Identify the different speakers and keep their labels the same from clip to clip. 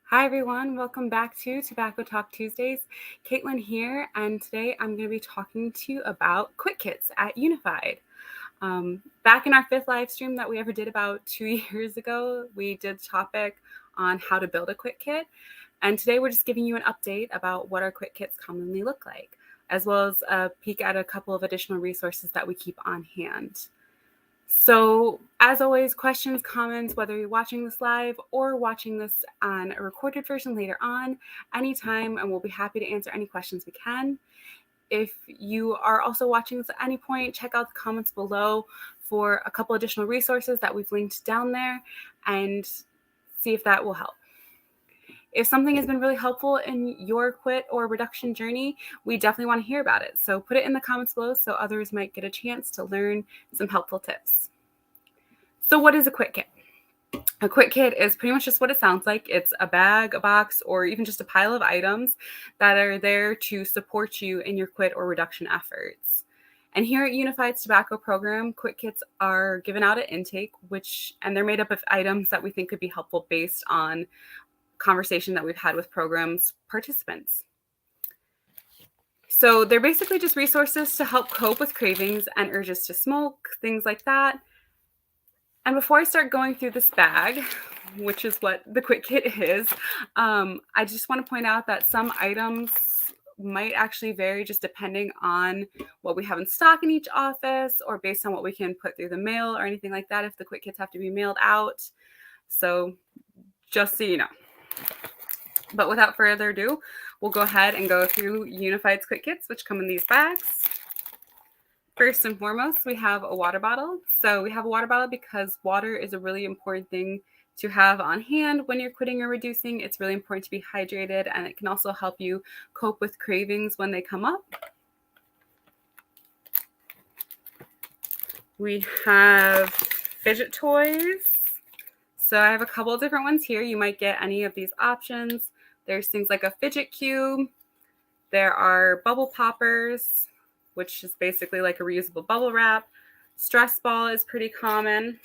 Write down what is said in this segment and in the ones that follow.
Speaker 1: Hi everyone, welcome back to Tobacco Talk Tuesdays. Caitlin here, and today I'm going to be talking to you about quit kits at Unified. Back in our fifth live stream that we ever did about 2 years ago, we did a topic on how to build a quit kit, and today we're just giving you an update about what our quit kits commonly look like, as well as a peek at a couple of additional resources that we keep on hand. So, as always, questions, comments, whether you're watching this live or watching this on a recorded version later on, anytime, and we'll be happy to answer any questions we can. If you are also watching this at any point, check out the comments below for a couple additional resources that we've linked down there and see if that will help. If something has been really helpful in your quit or reduction journey, we definitely want to hear about it. So put it in the comments below so others might get a chance to learn some helpful tips. So what is a quit kit? A quit kit is pretty much just what it sounds like. It's a bag, a box, or even just a pile of items that are there to support you in your quit or reduction efforts. And here at Unified's tobacco program, quit kits are given out at intake, and they're made up of items that we think could be helpful based on conversation that we've had with programs participants. So they're basically just resources to help cope with cravings and urges to smoke, things like that. And before I start going through this bag, which is what the quit kit is, I just want to point out that some items might actually vary just depending on what we have in stock in each office or based on what we can put through the mail or anything like that if the quit kits have to be mailed out. So just so you know. But without further ado, we'll go ahead and go through Unified's quit kits, which come in these bags. First and foremost, we have a water bottle. So we have a water bottle because water is a really important thing to have on hand when you're quitting or reducing. It's really important to be hydrated, and it can also help you cope with cravings when they come up. We have fidget toys. So I have a couple of different ones here. You might get any of these options. There's things like a fidget cube. There are bubble poppers, which is basically like a reusable bubble wrap. Stress ball is pretty common.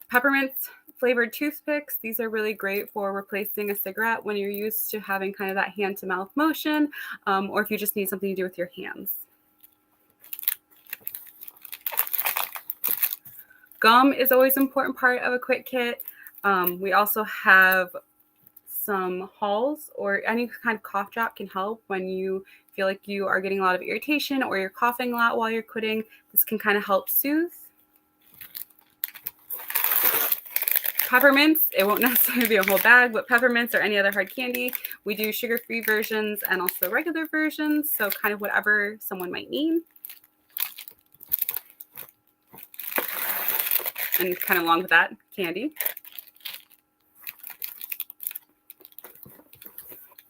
Speaker 1: Peppermint flavored toothpicks. These are really great for replacing a cigarette when you're used to having kind of that hand to mouth motion, or if you just need something to do with your hands. Gum is always an important part of a quit kit. We also have some Halls, or any kind of cough drop can help when you feel like you are getting a lot of irritation or you're coughing a lot while you're quitting. This can kind of help soothe. Peppermints, it won't necessarily be a whole bag, but peppermints or any other hard candy. We do sugar-free versions and also regular versions, so kind of whatever someone might need. And kind of along with that, candy.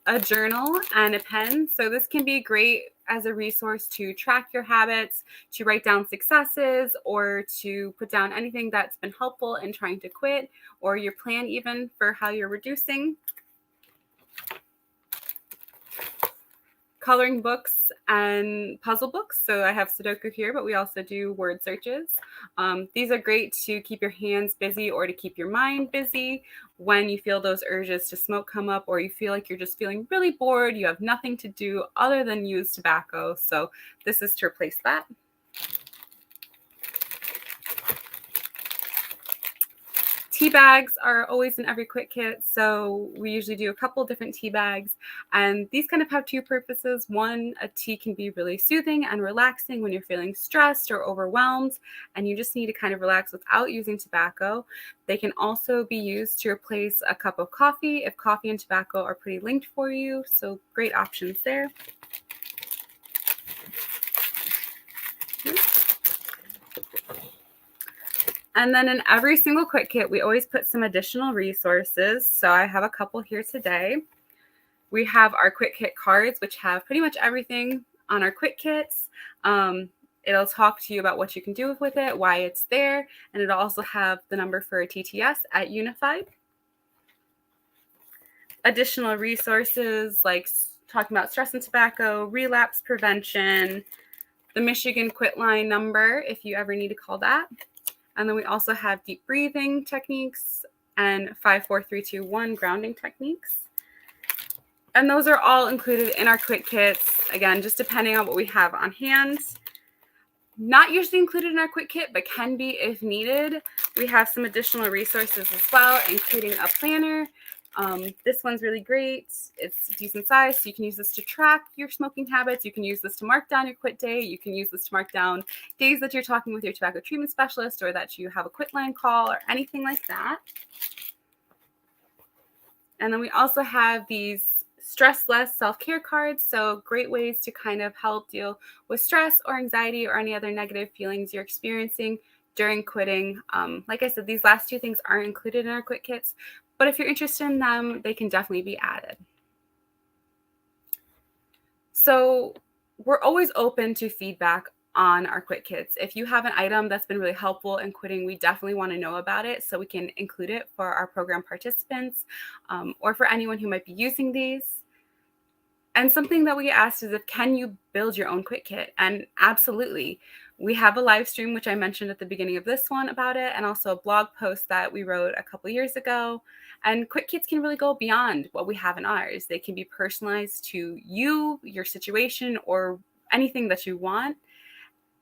Speaker 1: A journal and a pen. So this can be great as a resource to track your habits, to write down successes, or to put down anything that's been helpful in trying to quit, or your plan even for how you're reducing. Coloring books and puzzle books. So I have Sudoku here, but we also do word searches. These are great to keep your hands busy or to keep your mind busy when you feel those urges to smoke come up, or you feel like you're just feeling really bored, you have nothing to do other than use tobacco. So this is to replace that. Tea bags are always in every quit kit, so we usually do a couple different tea bags, and these kind of have two purposes. One, a tea can be really soothing and relaxing when you're feeling stressed or overwhelmed, and you just need to kind of relax without using tobacco. They can also be used to replace a cup of coffee if coffee and tobacco are pretty linked for you, so great options there. And then in every single quit kit, we always put some additional resources. So I have a couple here today. We have our quit kit cards, which have pretty much everything on our quit kits. It'll talk to you about what you can do with it, why it's there, and it'll also have the number for a TTS at Unified. Additional resources like talking about stress and tobacco, relapse prevention, the Michigan quit line number if you ever need to call that. And then we also have deep breathing techniques and 5, 4, 3, 2, 1 grounding techniques. And those are all included in our quick kits, again, just depending on what we have on hand. Not usually included in our quick kit, but can be if needed. We have some additional resources as well, including a planner. This one's really great. It's decent size, so you can use this to track your smoking habits. You can use this to mark down your quit day. You can use this to mark down days that you're talking with your tobacco treatment specialist or that you have a quit line call or anything like that. And then we also have these stress less self-care cards. So great ways to kind of help deal with stress or anxiety or any other negative feelings you're experiencing during quitting. Like I said, these last two things aren't included in our quit kits, but if you're interested in them, they can definitely be added. So we're always open to feedback on our quit kits. If you have an item that's been really helpful in quitting, we definitely want to know about it so we can include it for our program participants or for anyone who might be using these. And something that we get asked is can you build your own quit kit? And absolutely. We have a live stream, which I mentioned at the beginning of this one about it, and also a blog post that we wrote a couple years ago. And quit kits can really go beyond what we have in ours. They can be personalized to you, your situation, or anything that you want.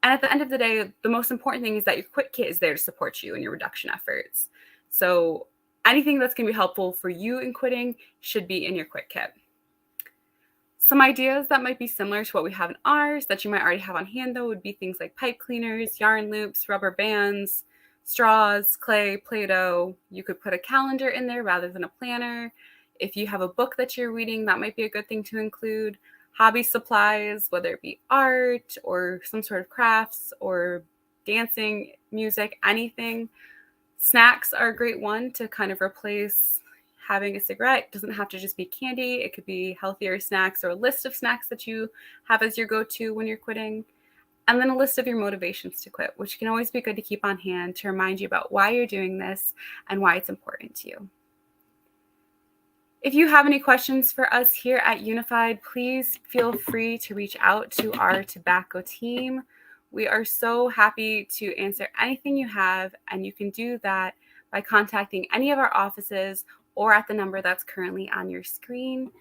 Speaker 1: And at the end of the day, the most important thing is that your quit kit is there to support you in your reduction efforts. So anything that's going to be helpful for you in quitting should be in your quit kit. Some ideas that might be similar to what we have in ours that you might already have on hand, though, would be things like pipe cleaners, yarn loops, rubber bands, straws, clay, Play-Doh. You could put a calendar in there rather than a planner. If you have a book that you're reading, that might be a good thing to include. Hobby supplies, whether it be art or some sort of crafts or dancing, music, anything. Snacks are a great one to kind of replace having a cigarette. It doesn't have to just be candy. It could be healthier snacks or a list of snacks that you have as your go-to when you're quitting. And then a list of your motivations to quit, which can always be good to keep on hand to remind you about why you're doing this and why it's important to you. If you have any questions for us here at Unified, please feel free to reach out to our tobacco team. We are so happy to answer anything you have, and you can do that by contacting any of our offices or at the number that's currently on your screen.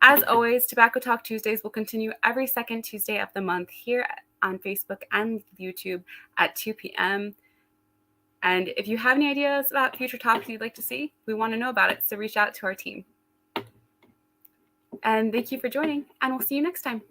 Speaker 1: As always, Tobacco Talk Tuesdays will continue every second Tuesday of the month here on Facebook and YouTube at 2 p.m. And if you have any ideas about future topics you'd like to see, we want to know about it, so reach out to our team. And thank you for joining, and we'll see you next time.